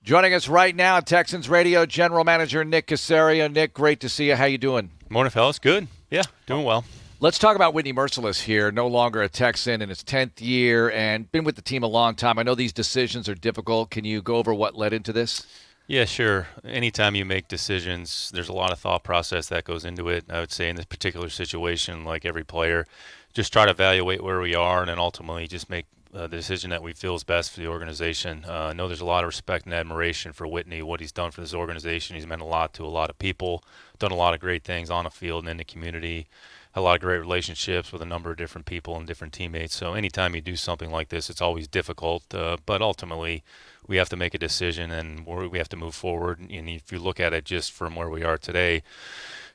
Joining us right now, Texans Radio General Manager Nick Caserio. Nick, great to see you. How you doing? Morning, fellas. Good. Yeah, doing well. Let's talk about Whitney Mercilus here, no longer a Texan in his 10th year and been with the team a long time. I know these decisions are difficult. Can you go over what led into this? Yeah, sure. Anytime you make decisions, there's a lot of thought process that goes into it. I would say in this particular situation, like every player, just try to evaluate where we are and then ultimately just make the decision that we feel is best for the organization. I know there's a lot of respect and admiration for Whitney, what he's done for this organization. He's meant a lot to a lot of people, done a lot of great things on the field and in the community, had a lot of great relationships with a number of different people and different teammates. So anytime you do something like this, it's always difficult, but ultimately we have to make a decision and we have to move forward. And if you look at it just from where we are today,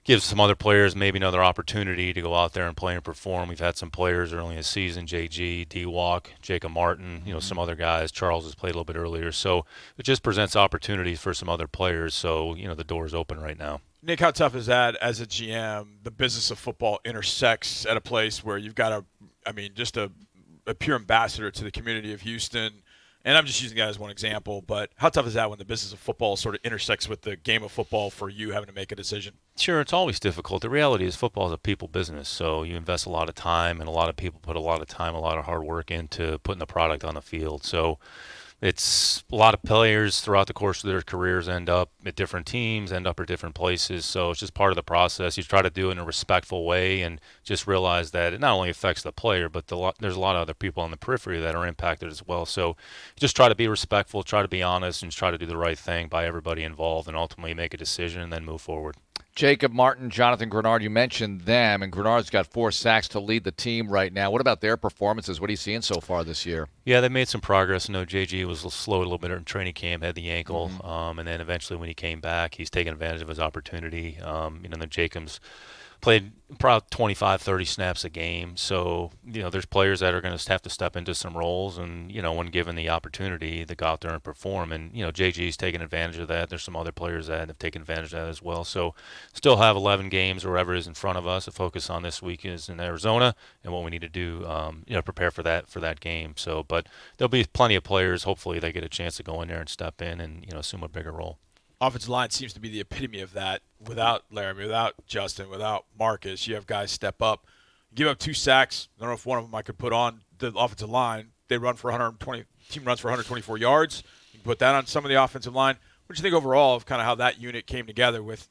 gives some other players maybe another opportunity to go out there and play and perform. We've had some players early in the season, JG, D-Walk, Jacob Martin, some other guys. Charles has played a little bit earlier. So it just presents opportunities for some other players. So, the door is open right now. Nick, how tough is that as a GM? The business of football intersects at a place where you've got just a pure ambassador to the community of Houston. And I'm just using that as one example, but how tough is that when the business of football sort of intersects with the game of football for you having to make a decision? Sure, it's always difficult. The reality is football is a people business, so you invest a lot of time, and a lot of people put a lot of time, a lot of hard work into putting the product on the field. So it's a lot of players throughout the course of their careers end up at different teams, end up at different places. So it's just part of the process. You try to do it in a respectful way and just realize that it not only affects the player, but there's a lot of other people on the periphery that are impacted as well. So just try to be respectful, try to be honest, and try to do the right thing by everybody involved and ultimately make a decision and then move forward. Jacob Martin, Jonathan Grenard, you mentioned them, and Grenard's got 4 sacks to lead the team right now. What about their performances? What are you seeing so far this year? Yeah, they made some progress. I know JG was slow a little bit in training camp, had the ankle, and then eventually when he came back, he's taken advantage of his opportunity. The Jacobs played probably 25, 30 snaps a game. So, there's players that are going to have to step into some roles and, when given the opportunity, they go out there and perform. And, JG's taken advantage of that. There's some other players that have taken advantage of that as well. So still have 11 games or whatever is in front of us. The focus on this week is in Arizona and what we need to do, prepare for that game. So, but there'll be plenty of players. Hopefully they get a chance to go in there and step in and, assume a bigger role. Offensive line seems to be the epitome of that. Without Laramie, without Justin, without Marcus, you have guys step up. Give up 2 sacks. I don't know if one of them I could put on the offensive line. They run for 120. Team runs for 124 yards. You can put that on some of the offensive line. What do you think overall of kind of how that unit came together with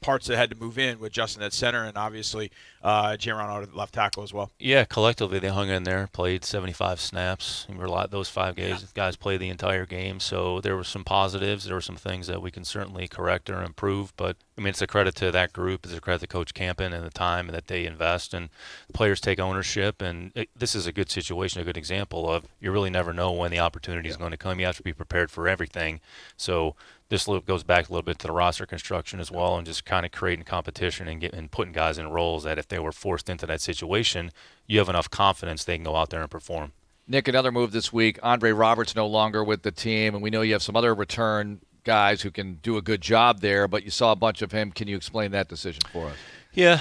parts that had to move in with Justin at center and obviously Grenard at left tackle as well? Yeah, collectively they hung in there, played 75 snaps. And those 5 guys played the entire game, so there were some positives. There were some things that we can certainly correct or improve, but it's a credit to that group. It's a credit to Coach Campen and the time that they invest, and the players take ownership. And this is a good situation, a good example of you really never know when the opportunity is going to come. You have to be prepared for everything. So this goes back a little bit to the roster construction as well, and just kind of creating competition and putting guys in roles that if they were forced into that situation, you have enough confidence they can go out there and perform. Nick, another move this week. Andre Roberts no longer with the team, and we know you have some other return guys who can do a good job there, but you saw a bunch of him. Can you explain that decision for us? Yeah,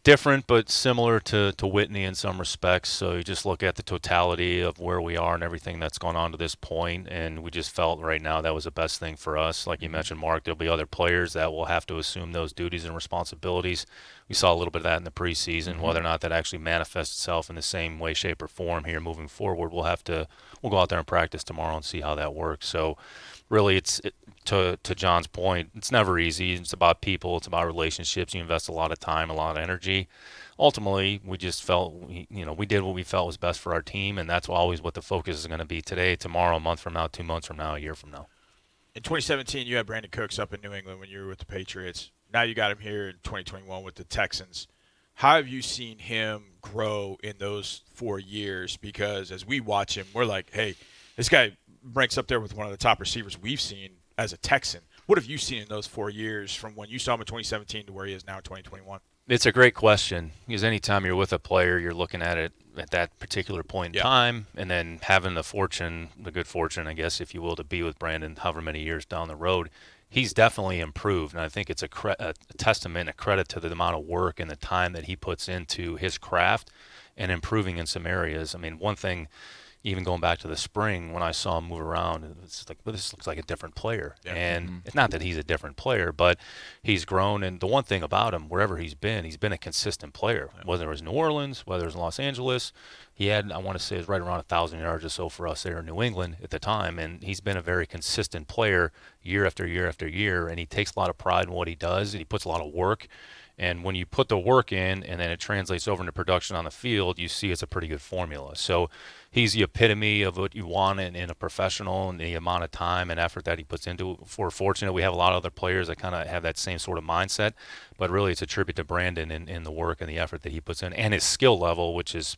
different but similar to Whitney in some respects. So you just look at the totality of where we are and everything that's gone on to this point, and we just felt right now that was the best thing for us. Like you mentioned, Marc, there'll be other players that will have to assume those duties and responsibilities. We saw a little bit of that in the preseason. Whether or not that actually manifests itself in the same way, shape, or form here moving forward, we'll go out there and practice tomorrow and see how that works. So really, to John's point, it's never easy. It's about people. It's about relationships. You invest a lot of time, a lot of energy. Ultimately, we just felt, we did what we felt was best for our team, and that's always what the focus is going to be today, tomorrow, a month from now, 2 months from now, a year from now. In 2017, you had Brandin Cooks up in New England when you were with the Patriots. Now you got him here in 2021 with the Texans. How have you seen him grow in those 4 years? Because as we watch him, we're like, hey, this guy ranks up there with one of the top receivers we've seen as a Texan. What have you seen in those 4 years from when you saw him in 2017 to where he is now in 2021? It's a great question because anytime you're with a player, you're looking at it at that particular point in time, and then having the good fortune, I guess, if you will, to be with Brandin however many years down the road. He's definitely improved, and I think it's a testament, a credit to the amount of work and the time that he puts into his craft and improving in some areas. One thing even going back to the spring when I saw him move around, it's like, well, this looks like a different player. Yeah. And it's not that he's a different player, but he's grown. And the one thing about him, wherever he's been a consistent player. Whether it was New Orleans, whether it was Los Angeles, he had, I want to say, it was right around 1,000 yards or so for us there in New England at the time. And he's been a very consistent player year after year after year. And he takes a lot of pride in what he does, and he puts a lot of work. And when you put the work in and then it translates over into production on the field, you see it's a pretty good formula. So he's the epitome of what you want in a professional, and the amount of time and effort that he puts into it. We're fortunate we have a lot of other players that kind of have that same sort of mindset, but really it's a tribute to Brandin in the work and the effort that he puts in, and his skill level, which is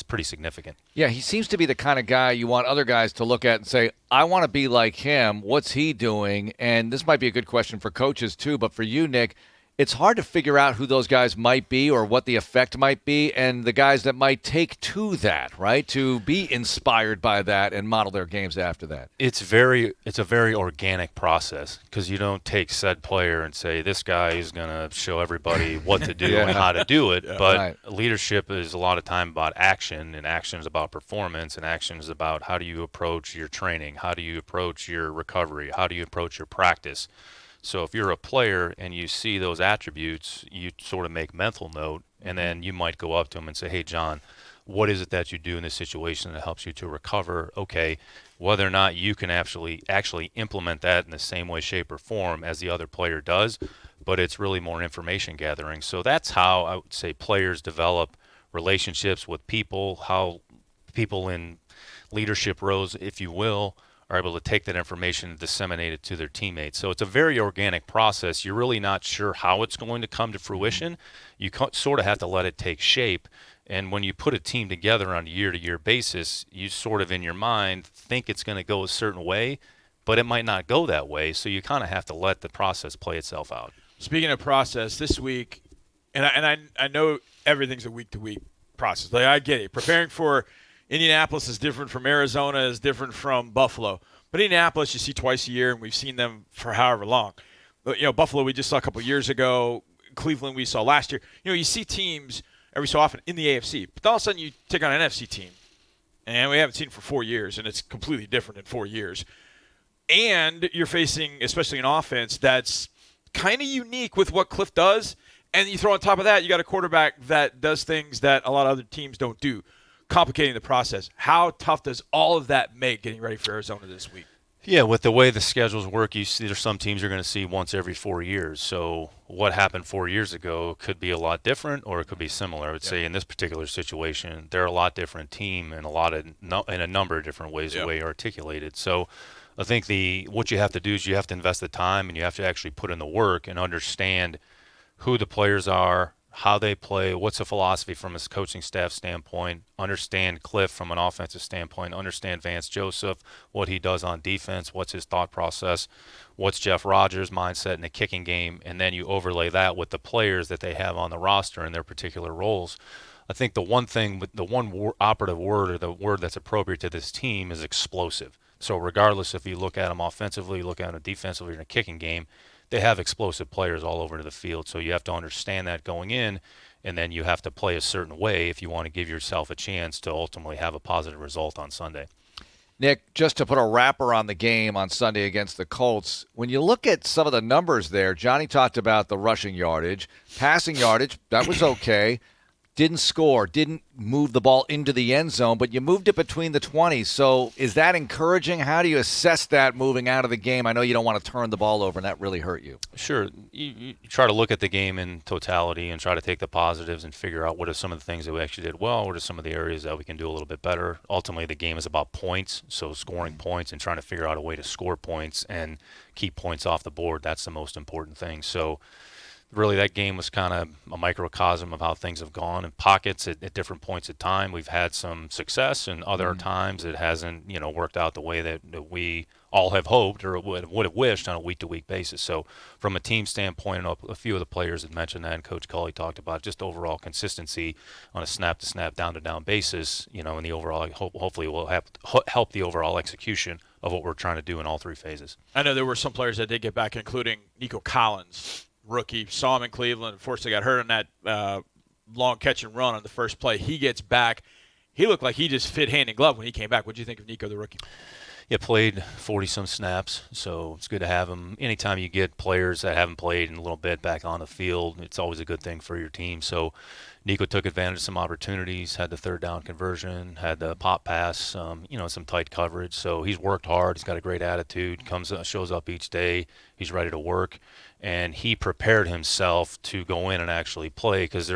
pretty significant. Yeah, he seems to be the kind of guy you want other guys to look at and say, I want to be like him. What's he doing? And this might be a good question for coaches too, but for you, Nick, it's hard to figure out who those guys might be or what the effect might be, and the guys that might take to that, right, to be inspired by that and model their games after that. It's a very organic process, because you don't take said player and say, this guy is going to show everybody what to do and how to do it. But leadership is a lot of time about action, and action is about performance, and action is about how do you approach your training, how do you approach your recovery, how do you approach your practice. So if you're a player and you see those attributes, you sort of make mental note, and then you might go up to him and say, hey, John, what is it that you do in this situation that helps you to recover? Okay, whether or not you can actually implement that in the same way, shape, or form as the other player does, but it's really more information gathering. So that's how I would say players develop relationships with people, how people in leadership roles, if you will, are able to take that information and disseminate it to their teammates. So it's a very organic process. You're really not sure how it's going to come to fruition. You sort of have to let it take shape. And when you put a team together on a year-to-year basis, you sort of in your mind think it's going to go a certain way, but it might not go that way. So you kind of have to let the process play itself out. Speaking of process, this week, and I know everything's a week-to-week process. Like, I get it. Preparing for Indianapolis is different from Arizona, is different from Buffalo. But Indianapolis you see twice a year, and we've seen them for however long. But, Buffalo we just saw a couple years ago. Cleveland we saw last year. You see teams every so often in the AFC. But all of a sudden you take on an NFC team, and we haven't seen it for 4 years, and it's completely different in 4 years. And you're facing, especially an offense that's kind of unique with what Cliff does, and you throw on top of that, you got a quarterback that does things that a lot of other teams don't do, complicating the process. How tough does all of that make getting ready for Arizona this week? Yeah, with the way the schedules work, you see there's some teams you're going to see once every 4 years. So what happened 4 years ago could be a lot different, or it could be similar. I would say in this particular situation, they're a lot different team in a number of different ways, the way you articulated. So I think what you have to do is you have to invest the time, and you have to actually put in the work and understand who the players are, how they play, what's the philosophy from his coaching staff standpoint, understand Cliff from an offensive standpoint, understand Vance Joseph, what he does on defense, what's his thought process, what's Jeff Rodgers' mindset in the kicking game, and then you overlay that with the players that they have on the roster in their particular roles. I think the one operative word, or the word that's appropriate to this team, is explosive. So regardless if you look at them offensively, you look at them defensively in a kicking game, they have explosive players all over the field. So you have to understand that going in, and then you have to play a certain way if you want to give yourself a chance to ultimately have a positive result on Sunday. Nick, just to put a wrapper on the game on Sunday against the Colts, when you look at some of the numbers there, Johnny talked about the rushing yardage, passing yardage, that was okay. Didn't score, didn't move the ball into the end zone, but you moved it between the 20s. So is that encouraging? How do you assess that moving out of the game? I know you don't want to turn the ball over, and that really hurt you. Sure. You try to look at the game in totality and try to take the positives and figure out what are some of the things that we actually did well, what are some of the areas that we can do a little bit better. Ultimately, the game is about points, so scoring points and trying to figure out a way to score points and keep points off the board. That's the most important thing. So really, that game was kind of a microcosm of how things have gone in pockets at different points of time. We've had some success, and other times it hasn't, worked out the way that we all have hoped or would have wished on a week-to-week basis. So from a team standpoint, a few of the players had mentioned that, and Coach Culley talked about just overall consistency on a snap-to-snap, down-to-down basis, and the overall hopefully will help the overall execution of what we're trying to do in all three phases. I know there were some players that did get back, including Nico Collins, rookie. Saw him in Cleveland. Unfortunately, got hurt on that long catch and run on the first play. He gets back. he looked like he just fit hand in glove when he came back. What did you think of Nico, the rookie? Yeah, played 40-some snaps, so it's good to have him. Anytime you get players that haven't played in a little bit back on the field, it's always a good thing for your team. So Nico took advantage of some opportunities, had the third down conversion, had the pop pass, some tight coverage. So he's worked hard. He's got a great attitude, shows up each day. He's ready to work. And he prepared himself to go in and actually play because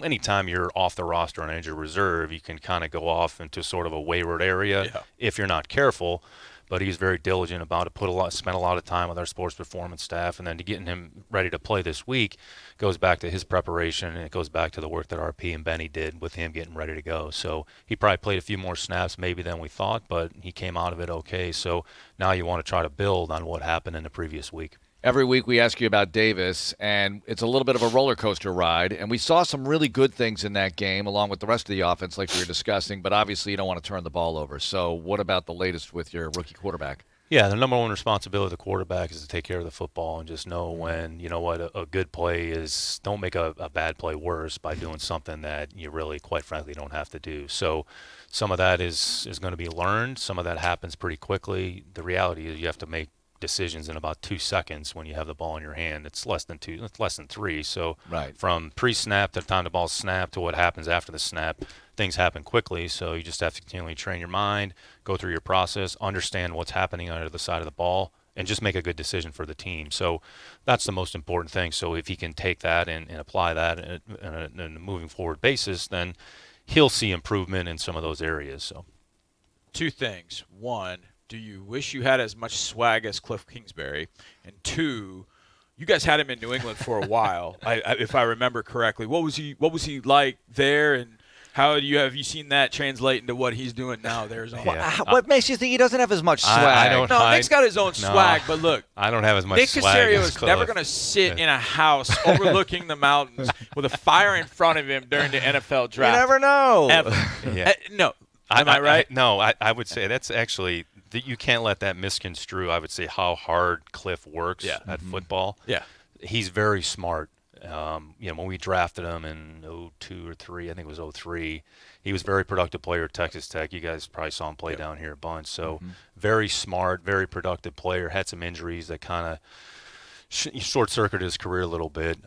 anytime you're off the roster on injured reserve, you can kind of go off into sort of a wayward area if you're not careful. But he's very diligent about it. Spent a lot of time with our sports performance staff, and then to getting him ready to play this week goes back to his preparation, and it goes back to the work that RP and Benny did with him getting ready to go. So he probably played a few more snaps maybe than we thought, but he came out of it okay. So now you want to try to build on what happened in the previous week. Every week we ask you about Davis, and it's a little bit of a roller coaster ride. And we saw some really good things in that game, along with the rest of the offense, like we were discussing. But obviously, you don't want to turn the ball over. So, what about the latest with your rookie quarterback? Yeah, the number one responsibility of the quarterback is to take care of the football and just know when, a good play is. Don't make a bad play worse by doing something that you really, quite frankly, don't have to do. So, some of that is going to be learned. Some of that happens pretty quickly. The reality is you have to make decisions in about 2 seconds when you have the ball in your hand. It's less than 3. So from pre-snap to the time the ball's snapped to what happens after the snap, things happen quickly. So you just have to continually train your mind, go through your process, understand what's happening on the other side of the ball, and just make a good decision for the team. So that's the most important thing. So if he can take that and apply that in a moving forward basis, then he'll see improvement in some of those areas. So 2 things. 1, do you wish you had as much swag as Cliff Kingsbury? And 2, you guys had him in New England for a while, if I remember correctly. What was he like there, and how have you seen that translate into what he's doing now at Arizona? Yeah. What makes you think he doesn't have as much swag? Nick's got his own swag, but look, I don't have as much Nick swag. Caserio is never going to sit in a house overlooking the mountains with a fire in front of him during the NFL draft. You never know. Ever. Yeah. No. Am I right? I would say that's actually – you can't let that misconstrue, I would say, how hard Cliff works at football. Yeah. He's very smart. When we drafted him in 02 or 03, I think it was 03, he was a very productive player at Texas Tech. You guys probably saw him play down here a bunch. So very smart, very productive player. Had some injuries that kind of short-circuited his career a little bit.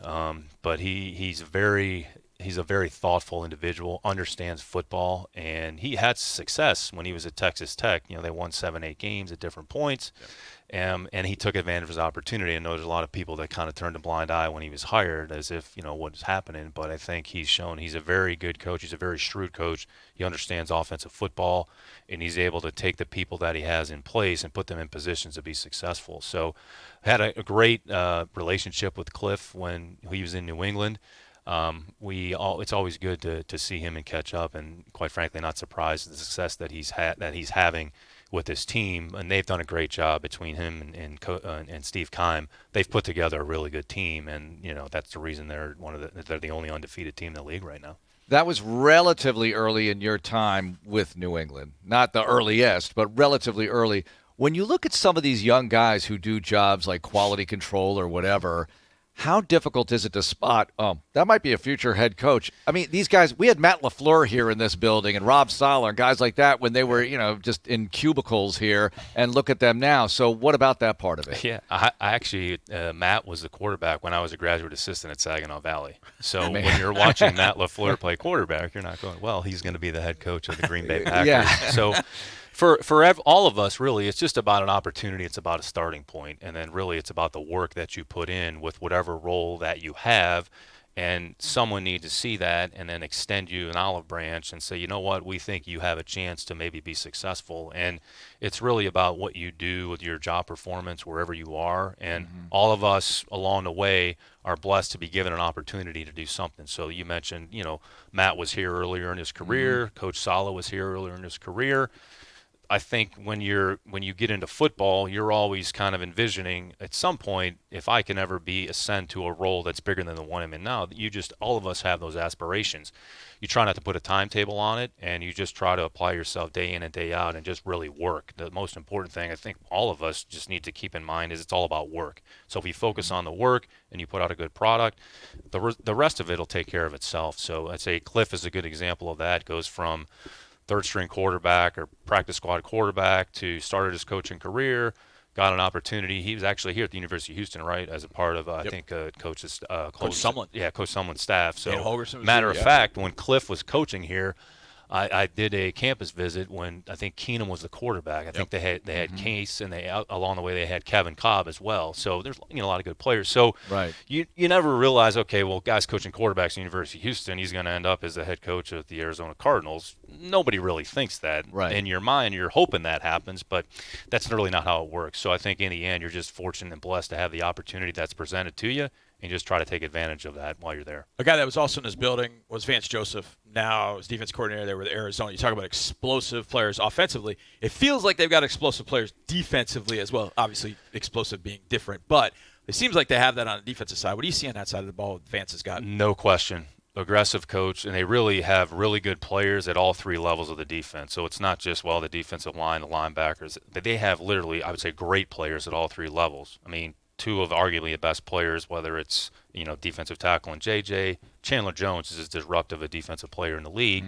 But he's a very thoughtful individual, understands football, and he had success when he was at Texas Tech. They won 7-8 games at different points, and he took advantage of his opportunity. I know there's a lot of people that kind of turned a blind eye when he was hired as if, what's happening, but I think he's shown he's a very good coach. He's a very shrewd coach. He understands offensive football, and he's able to take the people that he has in place and put them in positions to be successful. So I had a great relationship with Cliff when he was in New England. It's always good to see him and catch up, and quite frankly, not surprised at the success that he's having with his team. And they've done a great job between him and Steve Keim. They've put together a really good team, and that's the reason they're the only undefeated team in the league right now. That was relatively early in your time with New England, not the earliest, but relatively early. When you look at some of these young guys who do jobs like quality control or whatever, how difficult is it to spot, that might be a future head coach? I mean, these guys, we had Matt LaFleur here in this building and Rob Sala and guys like that when they were, just in cubicles here, and look at them now. So what about that part of it? Yeah, I actually, Matt was the quarterback when I was a graduate assistant at Saginaw Valley. So when you're watching Matt LaFleur play quarterback, you're not going, well, he's going to be the head coach of the Green Bay Packers. Yeah. So for all of us, really, it's just about an opportunity. It's about a starting point. And then really it's about the work that you put in with whatever role that you have. And someone needs to see that and then extend you an olive branch and say, you know what, we think you have a chance to maybe be successful. And it's really about what you do with your job performance wherever you are. And all of us along the way are blessed to be given an opportunity to do something. So you mentioned, Matt was here earlier in his career. Coach Sala was here earlier in his career. I think when you get into football, you're always kind of envisioning at some point, if I can ever ascend to a role that's bigger than the one I'm in now, all of us have those aspirations. You try not to put a timetable on it, and you just try to apply yourself day in and day out and just really work. The most important thing I think all of us just need to keep in mind is it's all about work. So if you focus on the work and you put out a good product, the rest of it will take care of itself. So I'd say Cliff is a good example of that. Goes from third string quarterback or practice squad quarterback to started his coaching career, got an opportunity. He was actually here at the University of Houston, right, as a part of, I think, Coach Sumlin. Yeah, Coach Sumlin's staff. So, Holgerson matter of fact, when Cliff was coaching here, I did a campus visit when I think Keenum was the quarterback. I think they had Case, and along the way they had Kevin Cobb as well. So there's a lot of good players. So you never realize, okay, well, guy's coaching quarterbacks at the University of Houston, he's going to end up as the head coach of the Arizona Cardinals. Nobody really thinks that. In your mind, you're hoping that happens, but that's really not how it works. So I think in the end, you're just fortunate and blessed to have the opportunity that's presented to you, and just try to take advantage of that while you're there. A guy that was also in this building was Vance Joseph. Now is defense coordinator there with Arizona. You talk about explosive players offensively. It feels like they've got explosive players defensively as well. Obviously, explosive being different, but it seems like they have that on the defensive side. What do you see on that side of the ball Vance has got? No question. Aggressive coach, and they really have really good players at all three levels of the defense. So it's not just, the defensive line, the linebackers. They have literally, I would say, great players at all three levels. I mean, two of arguably the best players, whether it's defensive tackle and JJ. Chandler Jones is as disruptive a defensive player in the league.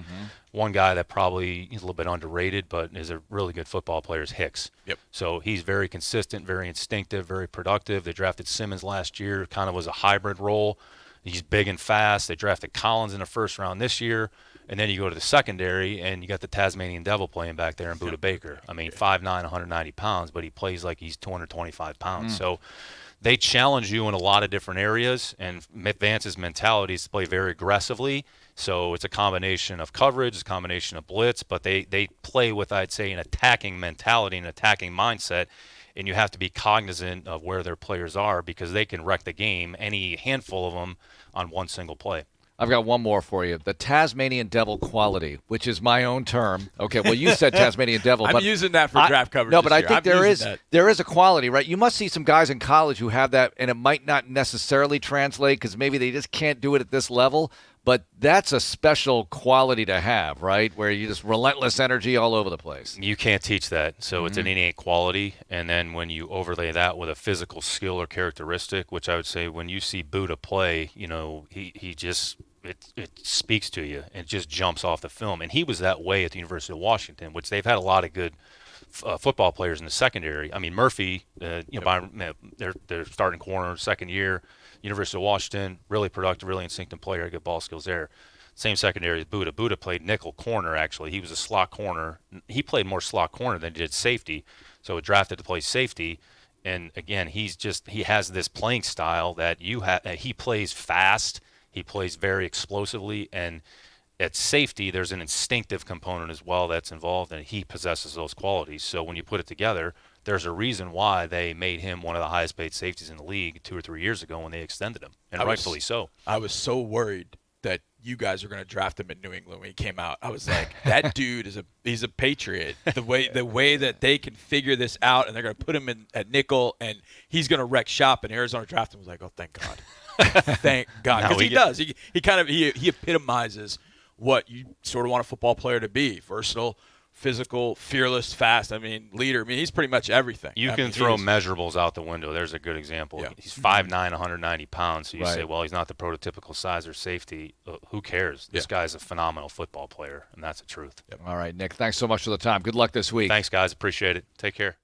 One guy that probably is a little bit underrated, but is a really good football player is Hicks. So he's very consistent, very instinctive, very productive. They drafted Simmons last year, kind of was a hybrid role. He's big and fast. They drafted Collins in the first round this year. And then you go to the secondary, and you got the Tasmanian Devil playing back there in Budda Baker. I mean, 5'9", 190 pounds, but he plays like he's 225 pounds. So they challenge you in a lot of different areas, and Vance's mentality is to play very aggressively. So it's a combination of coverage, it's a combination of blitz, but they play with, I'd say, an attacking mentality, an attacking mindset, and you have to be cognizant of where their players are because they can wreck the game, any handful of them, on one single play. I've got one more for you. The Tasmanian Devil quality, which is my own term. Okay, well, you said Tasmanian Devil. I'm using that for draft coverage. No, but I think there is a quality, right? You must see some guys in college who have that, and it might not necessarily translate because maybe they just can't do it at this level. But that's a special quality to have, right? Where you just relentless energy all over the place. You can't teach that. So it's an innate quality. And then when you overlay that with a physical skill or characteristic, which I would say when you see Budda play, he just it speaks to you and just jumps off the film. And he was that way at the University of Washington, which they've had a lot of good football players in the secondary. I mean, Murphy, their starting corner, second year. University of Washington, really productive, really instinctive player, good ball skills there. Same secondary as Budda. Budda played nickel corner, actually. He was a slot corner. He played more slot corner than he did safety, so drafted to play safety. And, again, he has this playing style that he plays fast. He plays very explosively. And at safety, there's an instinctive component as well that's involved, and he possesses those qualities. So when you put it together, there's a reason why they made him one of the highest paid safeties in the league 2 or 3 years ago when they extended him, and rightfully so. I was so worried that you guys were going to draft him in New England when he came out. I was like, that dude he's a patriot. The way that they can figure this out, and they're going to put him in at nickel, and he's going to wreck shop. And Arizona drafted him. Was like, oh, thank God, thank God, because he does. He kind of epitomizes what you sort of want a football player to be: versatile, physical, fearless, fast. I mean, leader. I mean, he's pretty much everything. You can throw measurables out the window. There's a good example. Yeah. He's 5'9", 190 pounds. So you say, well, he's not the prototypical size or safety. Who cares? This guy's a phenomenal football player, and that's the truth. All right, Nick, thanks so much for the time. Good luck this week. Thanks, guys. Appreciate it. Take care.